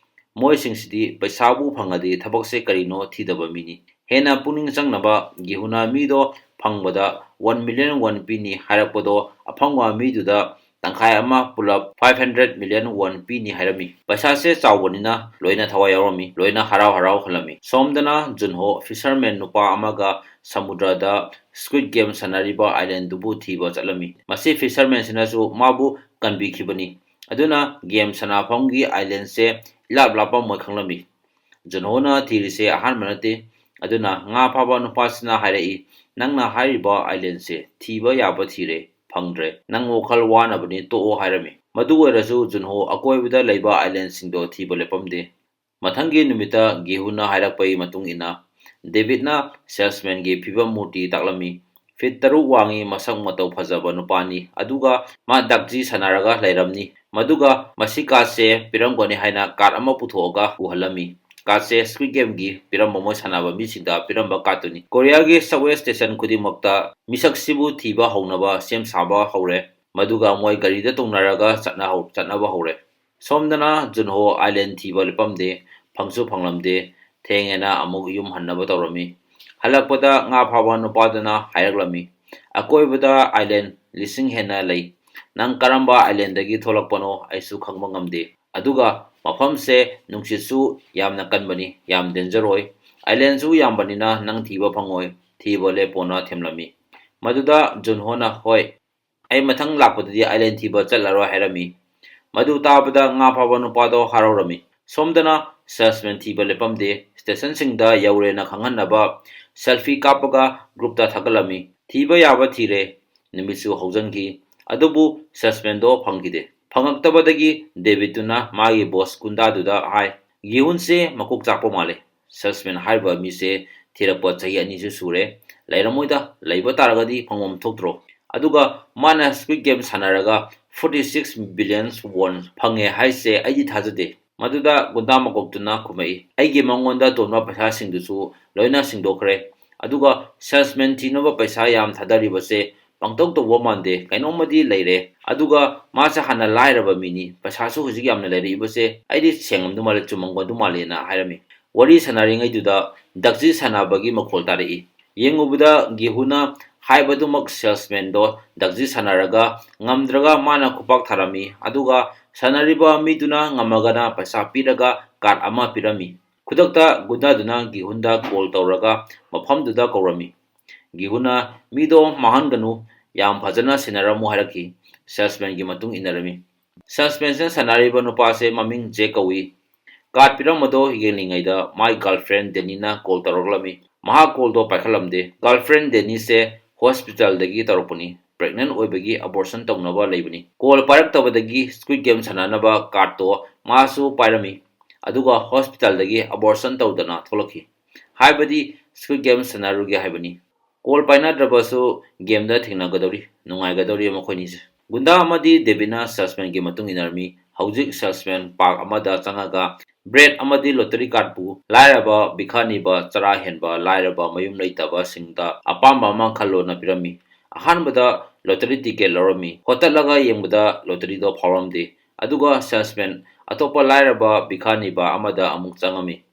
ꯃꯣꯏꯁꯤꯡꯁꯤꯗꯤ ꯄꯩꯁꯥꯕꯨ ꯐꯪꯉꯗꯤ ꯊꯕꯛꯁꯦ ꯀꯔꯤꯅꯣ ꯊꯤꯗꯕ ꯃꯤꯅꯤ꯫ ꯍꯦꯟꯅ ꯄꯨꯛꯅꯤꯡ ꯆꯪꯅꯕ ꯒꯤꯍꯨꯅ ꯃꯤꯗꯣ ꯐꯪꯕꯗ 1 ꯃꯤꯂꯤꯌꯟ won ꯄꯤꯅꯤ ꯍꯥꯏꯔꯛꯄꯗꯣ ꯑꯐꯪꯕ ꯃꯤꯗꯨꯗ ꯇꯪꯈꯥꯏ ꯑꯃ ꯄꯨꯂꯞ 500 ꯃꯤꯂꯤꯌꯟ won ꯄꯤꯅꯤ ꯍꯥꯏꯔꯝꯃꯤ꯫ ꯄꯩꯁꯥꯁꯦ ꯆꯥꯎꯕꯅꯤꯅ ꯂꯣꯏꯅ ꯊꯋꯥꯏ ꯌꯥꯎꯔꯝꯃꯤ, ꯂꯣꯏꯅ ꯍꯔꯥꯎ ꯍꯔꯥꯎ ꯍꯜꯂꯝꯃꯤ꯫ ꯁꯣꯝꯗꯅ ꯖꯨꯟꯍꯣ ꯐꯤꯁꯔꯃꯦꯟ ꯅꯨꯄꯥ ꯑꯃꯒ ꯁꯃꯨꯗ꯭ꯔꯗ ꯁ꯭ꯀꯨꯏꯗ ꯒꯦꯝ ꯁꯥꯟꯅꯔꯤꯕ ꯑꯥꯏꯂꯦꯟꯗꯨꯕꯨ ꯊꯤꯕ ꯆꯠꯂꯝꯃꯤ꯫ ꯃꯁꯤ ꯐꯤꯁꯔꯃꯦꯟꯁꯤꯅꯁꯨ ꯃꯥꯕꯨ ꯀꯟꯕꯤꯈꯤꯕꯅꯤ, ꯑꯗꯨꯅ ꯒꯦꯝ ꯁꯥꯟꯅꯐꯝꯒꯤ ꯑꯥꯏꯂꯦꯟꯗꯁꯦ ꯏꯂꯥꯞ ꯂꯥꯞꯄꯝꯃꯣꯏ ꯈꯪꯂꯝꯃꯤ꯫ ꯖꯨꯟꯍꯣꯅ ꯊꯤꯔꯤꯁꯦ ꯑꯍꯥꯟꯕ ꯅꯠꯇꯦ, ꯑꯗꯨꯅ ꯉꯥ ꯐꯥꯕ ꯅꯨꯄꯥꯁꯤꯅ ꯍꯥꯏꯔꯛꯏ, ꯅꯪꯅ ꯍꯥꯏꯔꯤꯕ ꯑꯥꯏꯂꯦꯟꯗꯁꯦ ꯊꯤꯕ ꯌꯥꯕ ꯊꯤꯔꯦ, ꯐꯪꯗ꯭ꯔꯦ, ꯅꯪ ꯋꯥꯈꯜ ꯋꯥꯅꯕꯅꯤ, ꯇꯣꯛꯑꯣ ꯍꯥꯏꯔꯝꯃꯤ꯫ ꯃꯗꯨ ꯑꯣꯏꯔꯁꯨ ꯖꯨꯟꯍꯣ ꯑꯀꯣꯏꯕꯗ ꯂꯩꯕ ꯑꯥꯏꯂꯦꯟꯗꯁꯤꯡꯗꯣ ꯊꯤꯕ ꯂꯦꯞꯄꯝꯗꯦ꯫ ꯃꯊꯪꯒꯤ ꯅꯨꯃꯤꯠꯇ ꯒꯤꯍꯨꯅ ꯍꯥꯏꯔꯛꯄꯒꯤ ꯃꯇꯨꯡ ꯏꯟꯅ ꯗꯦꯕꯤꯗꯅ ꯁꯦꯜꯁꯃꯦꯟꯒꯤ ꯐꯤꯚꯝ ꯃꯨꯔꯇꯤ ꯇꯥꯛꯂꯝꯃꯤ꯫ ꯐꯤꯠ 3 ꯋꯥꯡꯏ, ꯃꯁꯛ ꯃꯇꯧ ꯐꯖꯕ ꯅꯨꯄꯥꯅꯤ, ꯑꯗꯨꯒ ꯃꯥ ꯗꯛꯖꯤ ꯁꯥꯟꯅꯔꯒ ꯂꯩꯔꯝꯅꯤ, ꯃꯗꯨꯒ ꯃꯁꯤ ꯀꯥꯔꯗꯁꯦ ꯄꯤꯔꯝꯒꯅꯤ ꯍꯥꯏꯅ ꯀꯥꯔꯗ ꯑꯃ ꯄꯨꯊꯣꯛꯑꯒ ꯎꯍꯜꯂꯝꯃꯤ꯫ ꯀꯥꯔꯗꯁꯦ ꯁ꯭ꯀꯨꯏꯗ ꯒꯦꯝꯒꯤ ꯄꯤꯔꯝꯕ ꯃꯣꯏ ꯁꯥꯟꯅꯕ ꯃꯤꯁꯤꯡꯗ ꯄꯤꯔꯝꯕ ꯀꯥꯔꯗꯇꯨꯅꯤ꯫ ꯀꯣꯔꯤꯌꯥꯒꯤ ꯁꯕꯋꯦ ꯁ꯭ꯇꯦꯁꯟ ꯈꯨꯗꯤꯡꯃꯛꯇ ꯃꯤꯁꯛꯁꯤꯕꯨ ꯊꯤꯕ ꯍꯧꯅꯕ ꯁꯦꯝ ꯁꯥꯕ ꯍꯧꯔꯦ,ꯃꯗꯨꯒ ꯃꯣꯏ ꯒꯥꯔꯤꯗ ꯇꯣꯡꯅꯔꯒ ꯆꯠꯅꯕ ꯍꯧꯔꯦ꯫ ꯁꯣꯝꯗꯅ ꯖꯨꯟꯍꯣ ꯑꯥꯏꯂꯦꯟꯗ ꯊꯤꯕ ꯂꯦꯞꯄꯝꯗꯦ, ꯐꯪꯁꯨ ꯐꯪꯂꯝꯗꯦ, ꯊꯦꯡꯉꯦꯅ ꯑꯃꯨꯛ ꯌꯨꯝ ꯍꯟꯅꯕ ꯇꯧꯔꯝꯃꯤ꯫ ꯍꯜꯂꯛꯄꯗ ꯉꯥ ꯐꯥꯕ ꯅꯨꯄꯥꯗꯨꯅ ꯍꯥꯏꯔꯛꯂꯝꯃꯤ, ꯑꯀꯣꯏꯕꯗ ꯑꯥꯏꯂꯦꯟꯗ 1000 ꯍꯦꯟꯅ ꯂꯩ, ꯅꯪ ꯀꯔꯝꯕ ꯑꯥꯏꯂꯦꯟꯗꯒꯤ ꯊꯣꯛꯂꯛꯄꯅꯣ ꯑꯩꯁꯨ ꯈꯪꯕ ꯉꯝꯗꯦ, ꯑꯗꯨꯒ ꯃꯐꯝꯁꯦ ꯅꯨꯡꯁꯤꯠꯁꯨ ꯌꯥꯝꯅ ꯀꯟꯕꯅꯤ, ꯌꯥꯝ ꯗꯦꯟꯖꯔ ꯑꯣꯏ, ꯑꯥꯏꯂꯦꯟꯗꯁꯨ ꯌꯥꯝꯕꯅꯤꯅ ꯅꯪ ꯊꯤꯕ ꯐꯪꯉꯣꯏ, ꯊꯤꯕ ꯂꯦꯞꯄꯣꯅ ꯊꯦꯝꯂꯝꯃꯤ꯫ ꯃꯗꯨꯗ ꯖꯨꯟꯍꯣꯅ ꯍꯣꯏ, ꯑꯩ ꯃꯊꯪ ꯂꯥꯛꯄꯗꯗꯤ ꯑꯥꯏꯂꯦꯟꯗ ꯊꯤꯕ ꯆꯠꯂꯔꯣꯏ ꯍꯥꯏꯔꯝꯃꯤ꯫ ꯃꯗꯨ ꯇꯥꯕꯗ ꯉꯥ ꯐꯥꯕ ꯅꯨꯄꯥꯗꯣ ꯍꯔꯥꯎꯔꯝꯃꯤ꯫ ꯁꯣꯝꯗꯅ ꯁꯦꯜꯁꯃꯦꯟ ꯊꯤꯕ ꯂꯦꯞꯄꯝꯗꯦ, ꯁ꯭ꯇꯦꯁꯟꯁꯤꯡꯗ ꯌꯧꯔꯦꯅ ꯈꯪꯍꯟꯅꯕ ꯁꯦꯜꯐꯤ ꯀꯥꯞꯄꯒ ꯒ꯭ꯔꯨꯞꯇ ꯊꯥꯒꯠꯂꯝꯃꯤ꯫ ꯊꯤꯕ ꯌꯥꯕ ꯊꯤꯔꯦ, ꯅꯨꯃꯤꯠꯁꯨ ꯍꯧꯖꯤꯟꯈꯤ, ꯑꯗꯨꯕꯨ ꯁꯦꯜꯁꯃꯦꯟꯗꯣ ꯐꯪꯈꯤꯗꯦ꯫ ꯐꯪꯉꯛꯇꯕꯗꯒꯤ ꯗꯦꯕꯤꯗꯇꯨꯅ ꯃꯥꯒꯤ ꯕꯣꯁ ꯒꯨꯟꯗꯥꯗꯨꯗ ꯍꯥꯏ, ꯒꯤꯍꯨꯟꯁꯦ ꯃꯀꯣꯛ ꯆꯥꯛꯄ ꯃꯥꯜꯂꯦ, ꯁꯦꯜꯁꯃꯦꯟ ꯍꯥꯏꯔꯤꯕ ꯃꯤꯁꯦ ꯊꯤꯔꯛꯄ ꯆꯍꯤ 2ꯁꯨ ꯁꯨꯔꯦ, ꯂꯩꯔꯝꯃꯣꯏꯗ, ꯂꯩꯕ ꯇꯥꯔꯒꯗꯤ ꯐꯪꯐꯝ ꯊꯣꯛꯇ꯭ꯔꯣ, ꯑꯗꯨꯒ ꯃꯥꯅ ꯁ꯭ꯀꯨꯏꯗ ꯒꯦꯝ ꯁꯥꯟꯅꯔꯒ 46 ꯕꯤꯂꯤꯌꯟ won ꯐꯪꯉꯦ ꯍꯥꯏꯁꯦ ꯑꯩꯗꯤ ꯊꯥꯖꯗꯦ꯫ ꯃꯗꯨꯗ ꯒꯨꯟꯗꯥ ꯃꯀꯣꯛꯇꯨꯅ ꯈꯨꯝꯃꯛꯏ, ꯑꯩꯒꯤ ꯃꯉꯣꯟꯗ ꯇꯣꯟꯕ ꯄꯩꯁꯥꯁꯤꯡꯗꯨꯁꯨ ꯂꯣꯏꯅ ꯁꯤꯡꯗꯣꯛꯈ꯭ꯔꯦ, ꯑꯗꯨꯒ ꯁꯦꯜꯁꯃꯦꯟ ꯊꯤꯅꯕ ꯄꯩꯁꯥ ꯌꯥꯝ ꯊꯥꯗꯔꯤꯕꯁꯦ ꯄꯪꯇꯧ ꯇꯧꯕ ꯃꯥꯟꯗꯦ, ꯀꯩꯅꯣꯝꯃꯗꯤ ꯂꯩꯔꯦ, ꯑꯗꯨꯒ ꯃꯥꯁꯦ ꯍꯥꯟꯅ ꯂꯥꯏꯔꯕ ꯃꯤꯅꯤ, ꯄꯩꯁꯥꯁꯨ ꯍꯧꯖꯤꯛ ꯌꯥꯝꯅ ꯂꯩꯔꯛꯏꯕꯁꯦ ꯑꯩꯗꯤ ꯁꯦꯡꯉꯝꯗꯧ ꯃꯥꯜꯂꯦ, ꯆꯨꯝꯃꯝꯒꯗꯧ ꯃꯥꯜꯂꯦꯅ ꯍꯥꯏꯔꯝꯃꯤ꯫ ꯋꯥꯔꯤ ꯁꯥꯟꯅꯔꯤꯉꯩꯗꯨꯗ ꯗꯛꯖꯤ ꯁꯥꯟꯅꯕꯒꯤ ꯃꯈꯣꯜ ꯇꯥꯔꯛꯏ꯫ ꯌꯦꯡꯉꯨꯕꯗ ꯒꯤꯍꯨꯅ ꯍꯥꯏꯕꯗꯨꯃꯛ ꯁꯦꯜꯁꯃꯦꯟꯗꯣ ꯗꯛꯖꯤ ꯁꯥꯟꯅꯔꯒ ꯉꯝꯗ꯭ꯔꯒ ꯃꯥꯅ ꯈꯨꯄꯥꯛ ꯊꯥꯔꯝꯃꯤ, ꯑꯗꯨꯒ ꯁꯥꯟꯅꯔꯤꯕ ꯃꯤꯗꯨꯅ ꯉꯝꯃꯒꯅ ꯄꯩꯁꯥ ꯄꯤꯔꯒ ꯀꯥꯔꯗ ꯑꯃ ꯄꯤꯔꯝꯃꯤ꯫ ꯈꯨꯗꯛꯇ ꯒꯨꯟꯗꯥꯗꯨꯅ ꯒꯤꯍꯨꯟꯗ ꯀꯣꯜ ꯇꯧꯔꯒ ꯃꯐꯝꯗꯨꯗ ꯀꯧꯔꯝꯃꯤ꯫ ꯒꯤꯍꯨꯅ ꯃꯤꯗꯣ ꯃꯥꯡꯍꯟꯒꯅꯨ, ꯌꯥꯝ ꯐꯖꯅ ꯁꯦꯟꯅꯔꯝꯃꯨ ꯍꯥꯏꯔꯛꯈꯤ꯫ ꯁꯦꯜꯁꯃꯦꯟꯒꯤ ꯃꯇꯨꯡ ꯏꯟꯅꯔꯝꯃꯤ꯫ ꯁꯦꯜꯁꯃꯦꯟꯁꯤꯅ ꯁꯥꯟꯅꯔꯤꯕ ꯅꯨꯄꯥꯁꯦ ꯃꯃꯤꯡ ꯖꯦꯛ ꯀꯧꯏ꯫ ꯀꯥꯔꯗ ꯄꯤꯔꯝꯕꯗꯣ ꯌꯦꯡꯂꯤꯉꯩꯗ ꯃꯥꯒꯤ ꯒꯥꯔꯜꯐ꯭ꯔꯦꯟ ꯗꯦꯅꯤꯅ ꯀꯣꯜ ꯇꯧꯔꯛꯂꯝꯃꯤ꯫ ꯃꯍꯥꯛ ꯀꯣꯜꯗꯣ ꯄꯥꯏꯈꯠꯂꯝꯗꯦ꯫ ꯒꯥꯔꯜꯐ꯭ꯔꯦꯟ ꯗꯦꯅꯤꯁꯦ ꯍꯣꯁꯄꯤꯇꯥꯜꯗꯒꯤ ꯇꯧꯔꯛꯄꯅꯤ, ꯄ꯭ꯔꯦꯒꯅꯦꯟ ꯑꯣꯏꯕꯒꯤ ꯑꯕꯣꯔꯁꯟ ꯇꯧꯅꯕ ꯂꯩꯕꯅꯤ꯫ ꯀꯣꯜ ꯄꯥꯏꯔꯛꯇꯕꯗꯒꯤ ꯁ꯭ꯀꯨꯏꯗ ꯒꯦꯝ ꯁꯥꯟꯅꯅꯕ ꯀꯥꯔꯗꯇꯣ ꯃꯥꯁꯨ ꯄꯥꯏꯔꯝꯃꯤ, ꯑꯗꯨꯒ ꯍꯣꯁꯄꯤꯇꯥꯜꯗꯒꯤ ꯑꯕꯣꯔꯁꯟ ꯇꯧꯗꯅ ꯊꯣꯛꯂꯛꯈꯤ, ꯍꯥꯏꯕꯗꯤ ꯁ꯭ꯀꯨꯏꯗ ꯒꯦꯝ ꯁꯥꯟꯅꯔꯨꯒꯦ ꯍꯥꯏꯕꯅꯤ꯫ ꯀꯣꯜ ꯄꯥꯏꯅꯗ꯭ꯔꯕꯁꯨ ꯒꯦꯝꯗ ꯊꯦꯡꯅꯒꯗꯧꯔꯤ, ꯅꯨꯡꯉꯥꯏꯒꯗꯧꯔꯤ ꯃꯈꯣꯏꯅꯤꯁꯦ꯫ ꯒꯨꯟꯗꯥ ꯑꯃꯗꯤ ꯗꯦꯕꯤꯗꯅ ꯁꯦꯜꯁꯃꯦꯟꯒꯤ ꯃꯇꯨꯡ ꯏꯟꯅꯔꯝꯃꯤ꯫ ꯍꯧꯖꯤꯛ ꯁꯦꯜꯁꯃꯦꯟ ꯄꯥꯔꯛ ꯑꯃꯗ ꯆꯪꯉꯒ ꯕ꯭ꯔꯦꯗ ꯑꯃꯗꯤ ꯂꯣꯇꯔꯤ ꯀꯥꯔꯗꯄꯨ ꯂꯥꯏꯔꯕ ꯕꯤꯈꯥꯅꯤꯕ, ꯆꯔꯥ ꯍꯦꯟꯕ, ꯂꯥꯏꯔꯕ ꯃꯌꯨꯝ ꯂꯩꯇꯕꯁꯤꯡꯗ ꯑꯄꯥꯝꯕ ꯑꯃ ꯈꯜꯂꯣꯅ ꯄꯤꯔꯝꯃꯤ꯫ ꯑꯍꯥꯟꯕꯗ ꯂꯣꯇꯔꯤ ꯇꯤꯀꯦꯠ ꯂꯧꯔꯝꯃꯤ꯫ ꯍꯣꯠꯇꯠꯂꯒ ꯌꯦꯡꯕꯗ ꯂꯣꯇꯔꯤꯗꯣ ꯐꯥꯎꯔꯝꯗꯦ, ꯑꯗꯨꯒ ꯁꯦꯜꯁꯃꯦꯟ ꯑꯇꯣꯞꯄ ꯂꯥꯏꯔꯕ ꯕꯤꯈꯥꯅꯤꯕ ꯑꯃꯗ ꯑꯃꯨꯛ ꯆꯪꯉꯝꯃꯤ꯫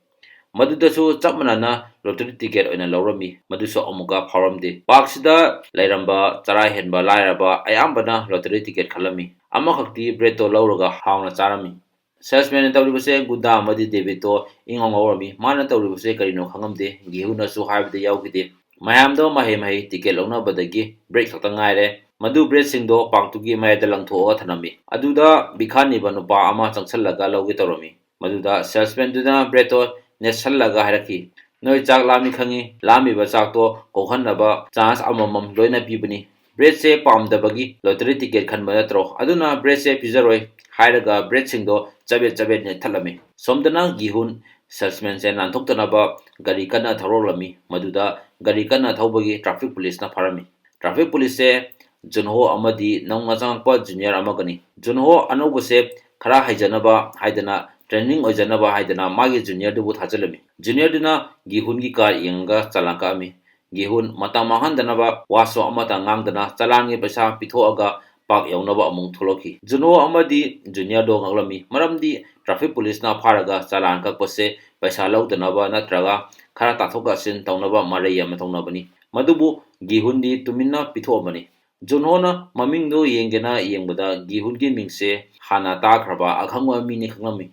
ꯃꯗꯨꯗꯁꯨ ꯆꯞ ꯃꯥꯟꯅꯅ ꯂꯣꯇꯔꯤ ꯇꯤꯀꯦꯠ ꯑꯣꯏꯅ ꯂꯧꯔꯝꯃꯤ, ꯃꯗꯨꯁꯨ ꯑꯃꯨꯛꯀ ꯐꯥꯎꯔꯝꯗꯦ꯫ ꯄꯥꯔꯛꯁꯤꯗ ꯂꯩꯔꯝꯕ ꯆꯔꯥ ꯍꯦꯟꯕ, ꯂꯥꯏꯔꯕ ꯑꯌꯥꯝꯕꯅ ꯂꯣꯇꯔꯤ ꯇꯤꯀꯦꯠ ꯈꯜꯂꯝꯃꯤ꯫ ꯑꯃꯈꯛꯇꯤ ꯕ꯭ꯔꯦꯗꯇꯣ ꯂꯧꯔꯒ ꯍꯥꯎꯅ ꯆꯥꯔꯝꯃꯤ꯫ ꯁꯦꯜꯁꯃꯦꯟꯅ ꯇꯧꯔꯤꯕꯁꯦ ꯒꯨꯟꯗꯥ ꯑꯃꯗꯤ ꯗꯦꯕꯤꯠꯇꯣ ꯏꯪꯉꯧ ꯉꯧꯔꯝꯃꯤ꯫ ꯃꯥꯅ ꯇꯧꯔꯤꯕꯁꯦ ꯀꯔꯤꯅꯣ ꯈꯪꯉꯝꯗꯦ꯫ ꯒꯤꯍꯨꯅꯁꯨ ꯍꯥꯏꯕꯗ ꯌꯥꯎꯈꯤꯗꯦ꯫ ꯃꯌꯥꯝꯗꯣ ꯃꯍꯩ ꯇꯤꯀꯦꯠ ꯂꯧꯅꯕꯗꯒꯤ ꯕ꯭ꯔꯦꯗ ꯈꯛꯇ ꯉꯥꯏꯔꯦ꯫ ꯃꯗꯨ ꯕ꯭ꯔꯦꯗꯁꯤꯡꯗꯣ ꯄꯥꯔꯛꯇꯨꯒꯤ ꯃꯌꯥꯏꯗ ꯂꯪꯊꯣꯛꯑꯒ ꯊꯅꯝꯃꯤ꯫ ꯑꯗꯨꯗ ꯕꯤꯈꯥ ꯅꯤꯕ ꯅꯨꯄꯥ ꯑꯃ ꯆꯪꯁꯜꯂꯒ ꯂꯧꯒꯦ ꯇꯧꯔꯝꯃꯤ꯫ ꯃꯗꯨꯗ ꯁꯦꯜꯁꯃꯦꯟꯗꯨꯅ ꯕ꯭ꯔꯦꯗꯇꯣ ꯅꯦꯠꯁꯜꯂꯒ ꯍꯥꯏꯔꯛꯈꯤ, "ꯅꯣꯏ ꯆꯥꯛ ꯂꯥꯝꯃꯤ ꯈꯪꯉꯤ꯫ ꯂꯥꯝꯃꯤꯕ ꯆꯥꯛꯇꯣ ꯀꯣꯛꯍꯟꯅꯕ ꯆꯥꯟꯁ ꯑꯃꯃꯝ ꯂꯣꯏꯅ ꯄꯤꯕꯅꯤ꯫ ꯕ꯭ꯔꯦꯗꯁꯦ ꯄꯥꯝꯗꯕꯒꯤ ꯂꯣꯇꯔꯤ ꯇꯤꯀꯦꯠ ꯈꯟꯕ ꯅꯠꯇ꯭ꯔꯣ? ꯑꯗꯨꯅ ꯕ꯭ꯔꯦꯗꯁꯦ ꯄꯤꯖꯔꯣꯏ", ꯍꯥꯏꯔꯒ ꯕ꯭ꯔꯦꯗꯁꯤꯡꯗꯣ ꯆꯕꯦꯠ ꯆꯕꯦꯠ ꯅꯦꯠꯊꯠꯂꯝꯃꯤ꯫ ꯁꯣꯝꯗꯅ ꯒꯤꯍꯨꯟ ꯁꯦꯜꯁꯃꯦꯟꯁꯦ ꯅꯥꯟꯊꯣꯛꯇꯅꯕ ꯒꯥꯔꯤ ꯀꯟꯅ ꯊꯧꯔꯛꯂꯝꯃꯤ꯫ ꯃꯗꯨꯗ ꯒꯥꯔꯤ ꯀꯟꯅ ꯊꯧꯕꯒꯤ ꯇ꯭ꯔꯥꯐꯤꯛ ꯄꯨꯂꯤꯁꯅ ꯐꯥꯔꯝꯃꯤ꯫ ꯇ꯭ꯔꯥꯐꯤꯛ ꯄꯨꯂꯤꯁꯁꯦ ꯖꯨꯟꯍꯣ ꯑꯃꯗꯤ ꯅꯧꯅ ꯆꯪꯉꯛꯄ ꯖꯨꯅꯤꯌꯔ ꯑꯃꯒꯅꯤ꯫ ꯖꯨꯟꯍꯣ ꯑꯅꯧꯕꯁꯦ ꯈꯔ ꯍꯩꯖꯅꯕ ꯍꯥꯏꯗꯅ, ꯇ꯭ꯔꯦꯅꯤꯡ ꯑꯣꯏꯖꯅꯕ ꯍꯥꯏꯗꯅ ꯃꯥꯒꯤ ꯖꯨꯅꯤꯌꯔꯗꯨꯕꯨ ꯊꯥꯖꯤꯜꯂꯝꯃꯤ꯫ ꯖꯨꯅꯤꯌꯔꯗꯨꯅ ꯒꯤꯍꯨꯟꯒꯤ ꯀꯥꯔ ꯌꯦꯡꯉꯒ ꯆꯂꯥꯟ ꯀꯛꯑꯝꯃꯤ꯫ ꯒꯤꯍꯨꯟ ꯃꯇꯝ ꯃꯥꯡꯍꯟꯗꯅꯕ ꯋꯥꯁꯨ ꯑꯃꯠꯇ ꯉꯥꯡꯗꯅ ꯆꯂꯥꯟꯒꯤ ꯄꯩꯁꯥ ꯄꯤꯊꯣꯛꯑꯒ ꯄꯥꯔꯛ ꯌꯧꯅꯕ ꯑꯃꯨꯛ ꯊꯣꯛꯂꯛꯈꯤ꯫ ꯖꯨꯟꯍꯣ ꯑꯃꯗꯤ ꯖꯨꯅꯤꯌꯔꯗꯣ ꯉꯛꯂꯝꯃꯤ꯫ ꯃꯔꯝꯗꯤ ꯇ꯭ꯔꯥꯐꯤꯛ ꯄꯨꯂꯤꯁꯅ ꯐꯥꯔꯒ ꯆꯂꯥꯟ ꯀꯛꯄꯁꯦ ꯄꯩꯁꯥ ꯂꯧꯗꯅꯕ ꯅꯠꯇ꯭ꯔꯒ ꯈꯔ ꯇꯥꯊꯣꯛ ꯇꯥꯁꯤꯟ ꯇꯧꯅꯕ ꯃꯔꯩ ꯑꯃ ꯇꯧꯅꯕꯅꯤ꯫ ꯃꯗꯨꯕꯨ ꯒꯤꯍꯨꯟꯗꯤ ꯇꯨꯃꯤꯟꯅ ꯄꯤꯊꯣꯛꯑꯝꯕꯅꯤ꯫ ꯖꯨꯟꯍꯣꯅ ꯃꯃꯤꯡꯗꯨ ꯌꯦꯡꯒꯦꯅ ꯌꯦꯡꯕꯗ ꯒꯤꯍꯨꯟꯒꯤ ꯃꯤꯡꯁꯦ ꯍꯥꯟꯅ ꯇꯥꯈ꯭ꯔꯕ ꯑꯈꯪꯕ ꯃꯤꯅꯤ ꯈꯪꯂꯝꯃꯤ꯫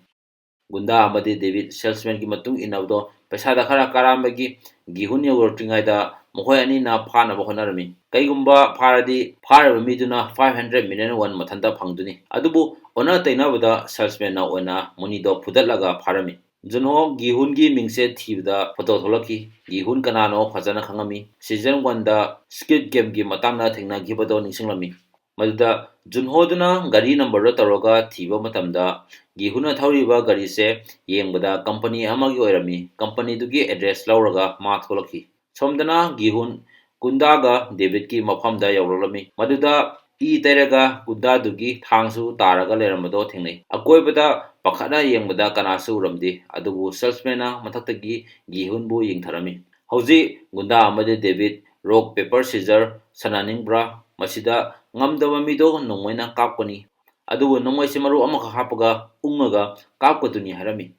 ꯒꯨꯟꯗꯥ ꯑꯃꯗꯤ ꯗꯦꯕꯤꯠ ꯁꯦꯜꯁꯃꯦꯟꯒꯤ ꯃꯇꯨꯡ ꯏꯟꯅꯕꯗꯣ ꯄꯩꯁꯥꯗ ꯈꯔ ꯀꯥꯔꯝꯕꯒꯤ ꯒꯤꯍꯨꯟ ꯌꯧꯔꯛꯇ꯭ꯔꯤꯉꯩꯗ ꯃꯈꯣꯏ ꯑꯅꯤꯅ ꯐꯥꯅꯕ ꯍꯣꯠꯅꯔꯝꯃꯤ꯫ ꯀꯩꯒꯨꯝꯕ ꯐꯥꯔꯗꯤ ꯐꯥꯔꯤꯕ ꯃꯤꯗꯨꯅ 500 ꯃꯤꯂꯤꯌꯟ ꯋꯟ ꯃꯊꯟꯇ ꯐꯪꯗꯣꯏꯅꯤ꯫ ꯑꯗꯨꯕꯨ ꯑꯣꯟꯅ ꯇꯩꯅꯕꯗ ꯁꯦꯜꯁꯃꯦꯟꯅ ꯑꯣꯏꯅ ꯃꯨꯅꯤꯗꯣ ꯐꯨꯗꯠꯂꯒ ꯐꯥꯔꯝꯃꯤ꯫ ꯖꯨꯟꯍꯣ ꯒꯤꯍꯨꯟꯒꯤ ꯃꯤꯡꯁꯦ ꯊꯤꯕꯗ ꯐꯣꯇꯣ ꯊꯣꯛꯂꯛꯈꯤ꯫ ꯒꯤꯍꯨꯟ ꯀꯅꯥꯅꯣ ꯐꯖꯅ ꯈꯪꯉꯝꯃꯤ꯫ ꯁꯤꯖꯟ 1ꯗ ꯁ꯭ꯀ꯭ꯋꯤꯗ ꯒꯦꯝꯒꯤ ꯃꯇꯥꯡꯗ ꯊꯦꯡꯅꯈꯤꯕꯗꯣ ꯅꯤꯡꯁꯤꯡꯂꯝꯃꯤ꯫ ꯃꯗꯨꯗ ꯖꯨꯟꯍꯣꯗꯨꯅ ꯒꯥꯔꯤ ꯅꯝꯕꯔꯗꯣ ꯇꯧꯔꯒ ꯊꯤꯕ ꯃꯇꯝꯗ ꯒꯤꯍꯨꯟꯅ ꯊꯧꯔꯤꯕ ꯒꯥꯔꯤꯁꯦ ꯌꯦꯡꯕꯗ ꯀꯝꯄꯅꯤ ꯑꯃꯒꯤ ꯑꯣꯏꯔꯝꯃꯤ꯫ ꯀꯝꯄꯅꯤꯗꯨꯒꯤ ꯑꯦꯗ꯭ꯔꯦꯁ ꯂꯧꯔꯒ ꯃꯥ ꯊꯣꯛꯂꯛꯈꯤ꯫ ꯁꯣꯝꯗꯅ ꯒꯤꯍꯨꯟ ꯒꯨꯟꯗꯥꯒ ꯗꯦꯕꯤꯠꯀꯤ ꯃꯐꯝꯗ ꯌꯧꯔꯛꯂꯝꯃꯤ꯫ ꯃꯗꯨꯗ ꯏ ꯇꯩꯔꯒ ꯒꯨꯟꯗꯥꯗꯨꯒꯤ ꯊꯥꯡꯁꯨ ꯇꯥꯔꯒ ꯂꯩꯔꯝꯕꯗꯣ ꯊꯦꯡꯅꯩ꯫ ꯑꯀꯣꯏꯕꯗ ꯄꯥꯈꯠꯅ ꯌꯦꯡꯕꯗ ꯀꯅꯥꯁꯨ ꯎꯔꯝꯗꯦ꯫ ꯑꯗꯨꯕꯨ ꯁꯦꯜꯁꯃꯦꯟꯅ ꯃꯊꯛꯇꯒꯤ ꯒꯤꯍꯨꯟꯕꯨ ꯌꯦꯡꯊꯔꯝꯃꯤ꯫ "ꯍꯧꯖꯤꯛ ꯒꯨꯟꯗꯥ ꯑꯃꯗꯤ ꯗꯦꯕꯤꯠ ꯔꯣꯛ ꯄꯦꯄꯔ ꯁꯤꯖꯔ ꯁꯥꯟꯅꯅꯤꯡꯕ꯭ꯔꯥ? ꯃꯁꯤꯗ ꯉꯝꯗꯕ ꯃꯤꯗꯣ ꯅꯣꯡꯃꯩꯅ ꯀꯥꯞꯀꯅꯤ꯫ ꯑꯗꯨꯕꯨ ꯅꯣꯡꯃꯩꯁꯦ ꯃꯔꯨ ꯑꯃꯈꯛ ꯍꯥꯞꯄꯒ ꯎꯪꯉꯒ ꯀꯥꯞꯀꯗꯨꯅꯤ", ꯍꯥꯏꯔꯝꯃꯤ꯫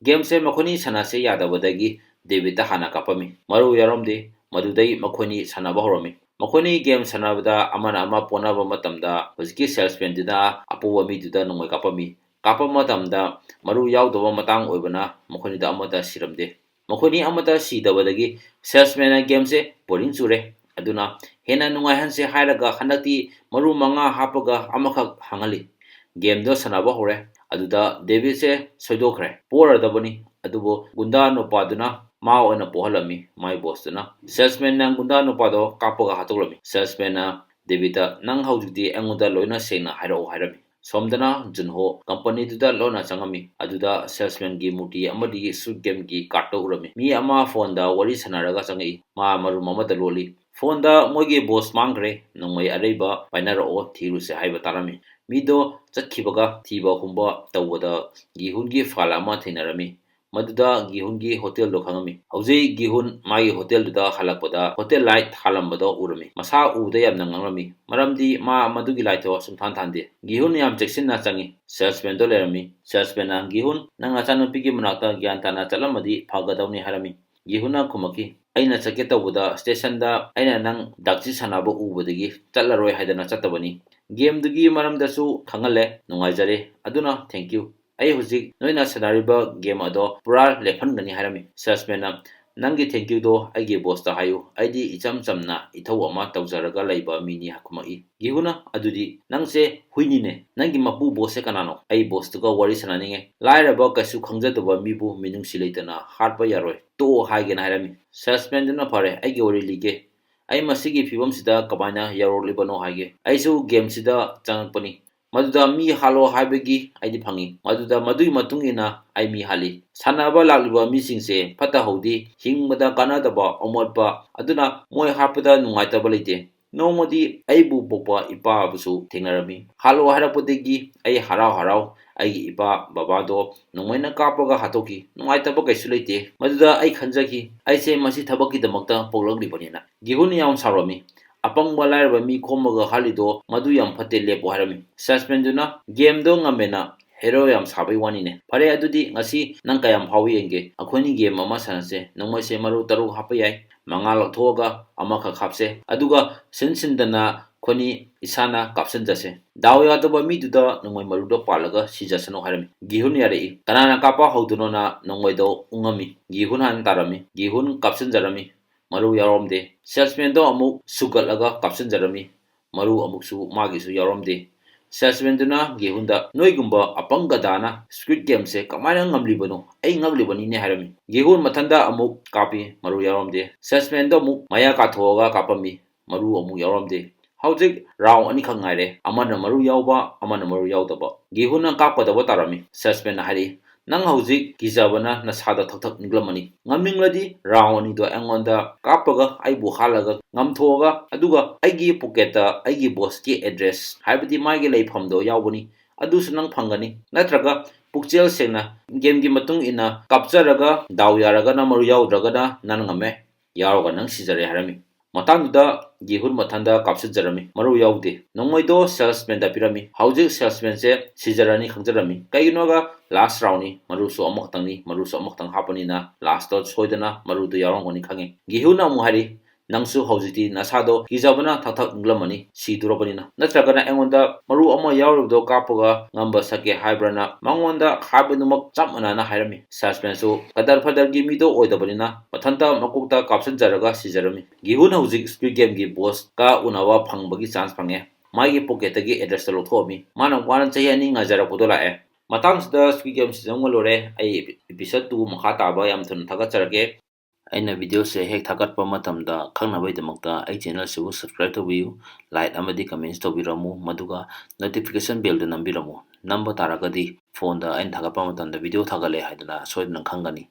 ꯒꯦꯝꯁꯦ ꯃꯈꯣꯏꯅꯤ ꯁꯥꯟꯅꯁꯦ ꯌꯥꯗꯕꯗꯒꯤ ꯗꯦꯕꯤꯠꯇ ꯍꯥꯟꯅ ꯀꯥꯞꯄꯝꯃꯤ꯫ ꯃꯔꯨ ꯌꯥꯎꯔꯝꯗꯦ꯫ ꯃꯗꯨꯗꯩ ꯃꯈꯣꯏꯅꯤ ꯁꯥꯟꯅꯕ ꯍꯧꯔꯝꯃꯤ꯫ ꯃꯈꯣꯏꯅꯤ ꯒꯦꯝ ꯁꯥꯟꯅꯕꯗ ꯑꯃꯅ ꯑꯃ ꯄꯣꯅꯕ ꯃꯇꯝꯗ ꯍꯧꯖꯤꯛꯀꯤ ꯁꯦꯜꯁꯃꯦꯟꯗꯨꯅ ꯑꯄꯣꯕ ꯃꯤꯗꯨꯗ ꯅꯣꯡꯃꯩ ꯀꯥꯞꯄꯝꯃꯤ꯫ ꯀꯥꯞꯄ ꯃꯇꯝꯗ ꯃꯔꯨ ꯌꯥꯎꯗꯕ ꯃꯇꯥꯡ ꯑꯣꯏꯕꯅ ꯃꯈꯣꯏꯅꯤꯗ ꯑꯃꯠꯇ ꯁꯤꯔꯝꯗꯦ꯫ ꯃꯈꯣꯏꯅꯤ ꯑꯃꯠꯇ ꯁꯤꯗꯕꯗꯒꯤ ꯁꯦꯜꯁꯃꯦꯟꯅ ꯒꯦꯝꯁꯦ ꯕꯣꯔꯤꯡ ꯆꯨꯔꯦ, ꯑꯗꯨꯅ ꯍꯦꯟꯅ ꯅꯨꯡꯉꯥꯏꯍꯟꯁꯦ ꯍꯥꯏꯔꯒ ꯍꯟꯗꯛꯇꯤ ꯃꯔꯨ 5 ꯍꯥꯞꯄꯒ ꯑꯃꯈꯛ ꯍꯥꯡꯍꯜꯂꯤ꯫ ꯒꯦꯝꯗꯣ ꯁꯥꯟꯅꯕ ꯍꯧꯔꯦ꯫ ꯑꯗꯨꯗ ꯗꯦꯕꯤꯠꯁꯦ ꯁꯣꯏꯗꯣꯛꯈ꯭ꯔꯦ꯫ ꯄꯣꯔꯗꯕꯅꯤ꯫ ꯑꯗꯨꯕꯨ ꯒꯨꯟꯗꯥ ꯅꯨꯄꯥꯗꯨꯅ ꯃꯥ ꯑꯣꯏꯅ ꯄꯣꯍꯜꯂꯝꯃꯤ꯫ ꯃꯥꯏ ꯕꯣꯁꯇꯨꯅ ꯁꯦꯜꯁꯃꯦꯟꯅ ꯒꯨꯟꯗꯥ ꯅꯨꯄꯥꯗꯣ ꯀꯥꯞꯄꯒ ꯍꯥꯠꯇꯣꯛꯂꯝꯃꯤ꯫ ꯁꯦꯜꯁꯃꯦꯟꯅ ꯗꯦꯕꯤꯠꯇ "ꯅꯪ ꯍꯧꯖꯤꯛꯇꯤ ꯑꯩꯉꯣꯟꯗ ꯂꯣꯏꯅ ꯁꯦꯡꯅ ꯍꯥꯏꯔꯛꯑꯣ", ꯍꯥꯏꯔꯝꯃꯤ꯫ ꯁꯣꯝꯗꯅ ꯖꯨꯟꯍꯣ ꯀꯝꯄꯅꯤꯗꯨꯗ ꯂꯣꯟꯅ ꯆꯪꯉꯝꯃꯤ꯫ ꯑꯗꯨꯗ ꯁꯦꯜꯁꯃꯦꯟꯒꯤ ꯃꯨꯔꯇꯤ ꯑꯃꯗꯤ ꯁ꯭ꯀ꯭ꯋꯤꯗ ꯒꯦꯝꯒꯤ ꯀꯥꯔꯠꯇꯣ ꯎꯔꯝꯃꯤ꯫ ꯃꯤ ꯑꯃ ꯐꯣꯟꯗ ꯋꯥꯔꯤ ꯁꯥꯟꯅꯔꯒ ꯆꯪꯉꯛꯏ꯫ ꯃꯥ ꯃꯔꯨꯝ ꯑꯃꯗ ꯂꯣꯠꯂꯤ꯫ ꯐꯣꯟꯗ ꯃꯣꯏꯒꯤ ꯕꯣꯁ ꯃꯥꯡꯈ꯭ꯔꯦ, ꯅꯣꯡꯃꯩ ꯑꯔꯩꯕ ꯄꯥꯏꯅꯔꯛꯑꯣ ꯊꯤꯔꯨꯁꯦ ꯍꯥꯏꯕ ꯇꯥꯔꯝꯃꯤ꯫ ꯃꯤꯗꯣ ꯆꯠꯈꯤꯕꯒ ꯊꯤꯕ ꯍꯨꯝꯕ ꯇꯧꯕꯗ ꯒꯤꯍꯨꯟꯒꯤ ꯐꯥꯏꯜ ꯑꯃ ꯊꯦꯡꯅꯔꯝꯃꯤ꯫ ꯃꯗꯨꯗ ꯒꯤꯍꯨꯟꯒꯤ ꯍꯣꯇꯦꯜꯗꯣ ꯈꯪꯉꯝꯃꯤ꯫ ꯍꯧꯖꯤꯛ ꯒꯤꯍꯨꯟ ꯃꯥꯒꯤ ꯍꯣꯇꯦꯜꯗꯨꯗ ꯍꯜꯂꯛꯄꯗ ꯍꯣꯇꯦꯜ ꯂꯥꯏꯠ ꯊꯥꯜꯂꯝꯕꯗꯣ ꯎꯔꯝꯃꯤ꯫ ꯃꯁꯥ ꯎꯕꯗ ꯌꯥꯝꯅ ꯉꯛꯂꯝꯃꯤ, ꯃꯔꯝꯗꯤ ꯃꯥ ꯃꯗꯨꯒꯤ ꯂꯥꯏꯠꯇꯣ ꯁꯨꯡꯊꯥꯟ ꯊꯥꯟꯗꯦ꯫ ꯒꯤꯍꯨꯟ ꯌꯥꯝ ꯆꯦꯛꯁꯤꯟꯅ ꯆꯪꯉꯤ꯫ ꯁꯦꯜꯁꯃꯦꯟꯗꯣ ꯂꯩꯔꯝꯃꯤ꯫ ꯁꯦꯜꯁꯃꯦꯟꯅ "ꯒꯤꯍꯨꯟ, ꯅꯪ ꯅꯆꯥꯅꯨꯄꯤꯒꯤ ꯃꯅꯥꯛꯇ ꯒ꯭ꯌꯥꯟ ꯇꯥꯅ ꯆꯠꯂꯝꯃꯗꯤ ꯐꯒꯗꯧꯅꯤ", ꯍꯥꯏꯔꯝꯃꯤ꯫ ꯒꯤꯍꯨꯟꯅ ꯈꯨꯝꯃꯛꯈꯤ, "ꯑꯩꯅ ꯆꯠꯀꯦ ꯇꯧꯕꯗ ꯁ꯭ꯇꯦꯁꯟꯗ ꯑꯩꯅ ꯅꯪ ꯗꯥꯛꯆꯤ ꯁꯥꯟꯅꯕ ꯎꯕꯗꯒꯤ ꯆꯠꯂꯔꯣꯏ ꯍꯥꯏꯗꯅ ꯆꯠꯇꯕꯅꯤ꯫ ꯒꯦꯝꯗꯨꯒꯤ ꯃꯔꯝꯗꯁꯨ ꯈꯪꯍꯜꯂꯦ, ꯅꯨꯡꯉꯥꯏꯖꯔꯦ, ꯑꯗꯨꯅ ꯊꯦꯡꯀ꯭ꯌꯨ꯫ ꯑꯩ ꯍꯧꯖꯤꯛ ꯅꯣꯏꯅ ꯁꯥꯟꯅꯔꯤꯕ ꯒꯦꯝ ꯑꯗꯣ ꯄꯨꯔꯥ ꯂꯦꯞꯍꯟꯒꯅꯤ", ꯍꯥꯏꯔꯝꯃꯤ꯫ ꯁꯦꯜꯁꯃꯦꯟꯅ "ꯅꯪꯒꯤ ꯊꯦꯡꯀ꯭ꯌꯨꯗꯣ ꯑꯩꯒꯤ ꯕꯣꯁꯇ ꯍꯥꯏꯌꯨ, ꯑꯩꯗꯤ ꯏꯆꯝ ꯆꯝꯅ ꯏꯊꯧ ꯑꯃ ꯇꯧꯖꯔꯒ ꯂꯩꯕ ꯃꯤꯅꯤ", ꯈꯨꯝꯃꯛꯏ꯫ ꯒꯤꯍꯨꯟꯅ "ꯑꯗꯨꯗꯤ ꯅꯪꯁꯦ ꯍꯨꯏꯅꯤꯅꯦ, ꯅꯪꯒꯤ ꯃꯄꯨ ꯕꯣꯁꯁꯦ ꯀꯅꯥꯅꯣ? ꯑꯩ ꯕꯣꯁꯇꯨꯒ ꯋꯥꯔꯤ ꯁꯥꯟꯅꯅꯤꯡꯉꯦ꯫ ꯂꯥꯏꯔꯕ ꯀꯩꯁꯨ ꯈꯪꯖꯗꯕ ꯃꯤꯕꯨ ꯃꯤꯅꯨꯡꯁꯤ ꯂꯩꯇꯅ ꯍꯥꯠꯄ ꯌꯥꯔꯣꯏ, ꯇꯣꯛꯑꯣ ꯍꯥꯏꯒꯦꯅ", ꯍꯥꯏꯔꯝꯃꯤ꯫ ꯁꯦꯜꯁꯃꯦꯟꯗꯨꯅ "ꯐꯔꯦ, ꯑꯩꯒꯤ ꯋꯥꯔꯤ ꯂꯤꯒꯦ꯫ ꯑꯩ ꯃꯁꯤꯒꯤ ꯐꯤꯚꯝꯁꯤꯗ ꯀꯃꯥꯏꯅ ꯌꯧꯔꯛꯂꯤꯕꯅꯣ ꯍꯥꯏꯒꯦ꯫ ꯑꯩꯁꯨ ꯒꯦꯝꯁꯤꯗ ꯆꯪꯉꯛꯄꯅꯤ꯫ ꯃꯗꯨꯗ ꯃꯤ ꯍꯥꯠꯂꯣ ꯍꯥꯏꯕꯒꯤ ꯑꯩꯗꯤ ꯐꯪꯉꯤ꯫ ꯃꯗꯨꯒꯤ ꯃꯇꯨꯡ ꯏꯟꯅ ꯑꯩ ꯃꯤ ꯍꯥꯠꯂꯤ꯫ ꯁꯥꯟꯅꯕ ꯂꯥꯛꯂꯤꯕ ꯃꯤꯁꯤꯡꯁꯦ ꯐꯠꯇ ꯍꯧꯗꯤ, ꯍꯤꯡꯕꯗ ꯀꯥꯟꯅꯗꯕ, ꯑꯃꯣꯠꯄ, ꯑꯗꯨꯅ ꯃꯣꯏ ꯍꯥꯠꯄꯗ ꯅꯨꯡꯉꯥꯏꯇꯕ ꯂꯩꯇꯦ꯫ ꯅꯣꯡꯃꯗꯤ ꯑꯩꯕꯨ ꯄꯣꯛꯄ ꯏꯄꯥꯕꯨꯁꯨ ꯊꯦꯡꯅꯔꯝꯃꯤ꯫ ꯍꯥꯠꯂꯣ ꯍꯥꯏꯔꯛꯄꯗꯒꯤ ꯑꯩ ꯍꯔꯥꯎ ꯍꯔꯥꯎ ꯑꯩꯒꯤ ꯏꯄꯥ ꯕꯕꯥꯗꯣ ꯅꯣꯡꯃꯩꯅ ꯀꯥꯞꯄꯒ ꯍꯥꯠꯇꯣꯛꯈꯤ꯫ ꯅꯨꯡꯉꯥꯏꯇꯕ ꯀꯩꯁꯨ ꯂꯩꯇꯦ꯫ ꯃꯗꯨꯗ ꯑꯩ ꯈꯟꯖꯈꯤ, ꯑꯩꯁꯦ ꯃꯁꯤ ꯊꯕꯛꯀꯤꯗꯃꯛꯇ ꯄꯣꯛꯂꯛꯂꯤꯕꯅꯤꯅ꯫ ꯒꯤꯍꯨꯟ ꯌꯥꯝ ꯁꯥꯎꯔꯝꯃꯤ꯫ "ꯑꯄꯪꯕ ꯂꯥꯏꯔꯕ ꯃꯤ ꯈꯣꯝꯃꯒ ꯍꯥꯠꯂꯤꯗꯣ ꯃꯗꯨ ꯌꯥꯝ ꯐꯠꯇꯦ, ꯂꯦꯞꯄꯣ", ꯍꯥꯏꯔꯝꯃꯤ꯫ ꯁꯦꯜꯁꯃꯦꯟꯗꯨꯅ "ꯒꯦꯝꯗꯣ ꯉꯝꯃꯦꯅ ꯍꯦꯔꯣ ꯌꯥꯝ ꯁꯥꯕꯩ ꯋꯥꯅꯤꯅꯦ꯫ ꯐꯔꯦ, ꯑꯗꯨꯗꯤ ꯉꯁꯤ ꯅꯪ ꯀꯌꯥꯝ ꯐꯥꯎꯏ ꯌꯦꯡꯒꯦ꯫ ꯑꯩꯈꯣꯏꯅꯤ ꯒꯦꯝ ꯑꯃ ꯁꯥꯟꯅꯁꯦ꯫ ꯅꯣꯡꯃꯩꯁꯦ ꯃꯔꯨ 3 ꯍꯥꯞꯄ ꯌꯥꯏ꯫ 5 ꯂꯧꯊꯣꯛꯑꯒ ꯑꯃꯈꯛ ꯍꯥꯞꯁꯦ꯫ ꯑꯗꯨꯒ ꯁꯤꯟꯗꯅ ꯑꯩꯈꯣꯏꯅꯤ isana kapsanjase daw yadaba miduda nongoi maruda palaga sijasano harami gihun yari kanana kapa hauduno na nongoi do ungami gihun han tarami gihun kapsanjarami maru yaromde salesman do amuk sugalaga kapsanjarami maru amuksu magisu yaromde salesman duna gihunda noigumba apanga dana squid game se kamana ngamlibano ai ngaglibani ne harami gihun mathanda amuk kapi maru yaromde salesman do amuk maya kathoga kapami maru amuk yaromde hauzik round ani khangaire amana maru yauba amana maru yaudaba gihuna kappadaba tarami salesman hari nang hauzik gijabana nasada thakthak niglamani ngamingladi round ani do angonda kapaga aibu halaga ngamthoga aduga aigi pocketa aigi boss ki address haibadi magi leifamdo yaubani adusu nang phangani natraga pukchel sena game gi matung ina kapcharaga daw yaraga na maru yaudraga na nanangame yaroga nang sijare harami matangda gihun mathanda kapsjarami maru yaude nongmoido salesman da pirami hauzik salesman se sijarani khangjarami kainoga last round ni maru so amok tangni maru so amok tang hapani na last dot soidana maru du yarongoni khange gihuna mu hari nangsu haujiti nasado gijabana thakthak nglamani sidurobani na natragana engonda maru ama yarubdo kapoga ngamba sake haibrana mangonda khabenumak chamana na hairami salesman so kadar fadar gi mido oidabani na pathanta makukta kapsan jaraga sijarami gihun haujik squid game gi boss ka unawa phangbagi chance phange magi pocket gi address lo thomi mana wan chayani ngajara podola e matang sida squid game season lore ai episode 2 makha taba yam thun thaga charage aina video se hek thagatpa matamda khangnabai damakta ai channel se subscribe tobiyu like amadi comments tobiramu maduga notification bell da nambiramu namba taragadi phone da ain thagatpa matamda video thagale haidana soidna khangani